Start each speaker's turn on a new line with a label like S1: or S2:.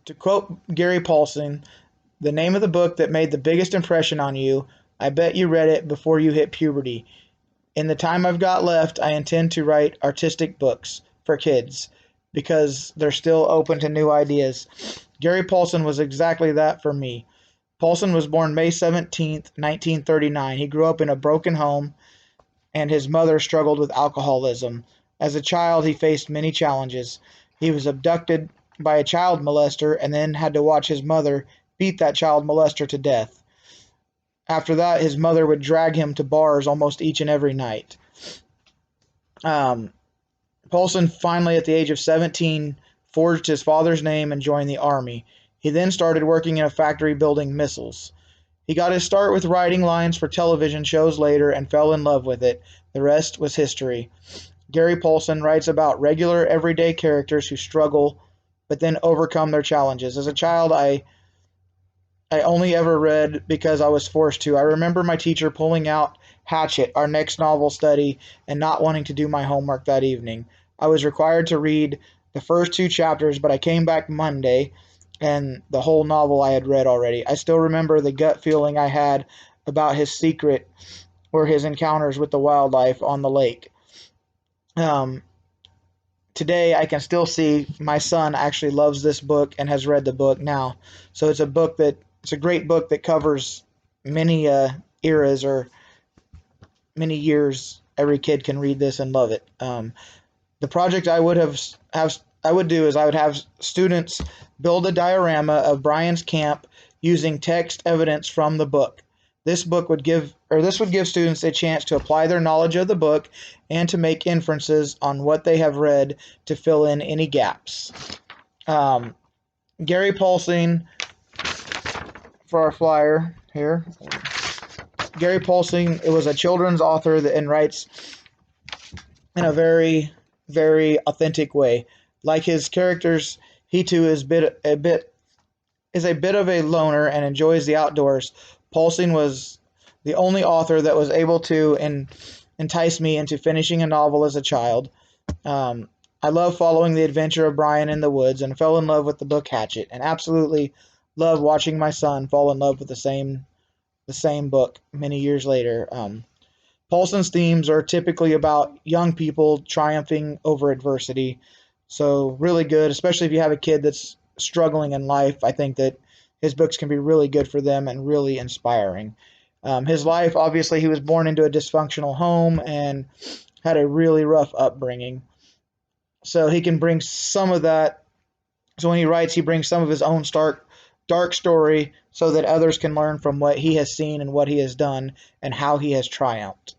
S1: To quote Gary Paulsen, the name of the book that made the biggest impression on you, I bet you read it before you hit puberty. In the time I've got left, I intend to write artistic books for kids because they're still open to new ideas. Gary Paulsen was exactly that for me. Paulsen was born May 17th, 1939. He grew up in a broken home, and his mother struggled with alcoholism. As a child, he faced many challenges. He was abducted by a child molester and then had to watch his mother beat that child molester to death. After that, his mother would drag him to bars almost each and every night. Um, Paulsen finally, at the age of 17, forged his father's name and joined the Army. He then started working in a factory building missiles. He got his start with writing lines for television shows later and fell in love with it. The rest was history. Gary Paulsen writes about regular, everyday characters who struggle but then overcome their challenges. As a child, I only ever read because I was forced to. I remember my teacher pulling out Hatchet, our next novel study, and not wanting to do my homework that evening. I was required to read the first two chapters, but I came back Monday and the whole novel I had read already. I still remember the gut feeling I had about his secret or his encounters with the wildlife on the lake. Um, Today, I can still see my son actually loves this book and has read the book now. So it's a great book that covers many eras or many years. Every kid can read this and love it. The project I would do is I would have students build a diorama of Brian's camp using text evidence from the book. This would give students a chance to apply their knowledge of the book and to make inferences on what they have read to fill in any gaps. Um, Gary Paulsen, for our flyer here. Gary Paulsen, it was a children's author and writes in a very, very authentic way. Like his characters, he too is a bit of a loner and enjoys the outdoors. Paulsen was the only author that was able to entice me into finishing a novel as a child. I love following the adventure of Brian in the woods and fell in love with the book Hatchet, and absolutely love watching my son fall in love with the same book many years later. Paulsen's themes are typically about young people triumphing over adversity. So really good, especially if you have a kid that's struggling in life. I think that his books can be really good for them and really inspiring. His life, obviously, he was born into a dysfunctional home and had a really rough upbringing. So he can bring some of that. So when he writes, he brings some of his own dark story so that others can learn from what he has seen and what he has done and how he has triumphed.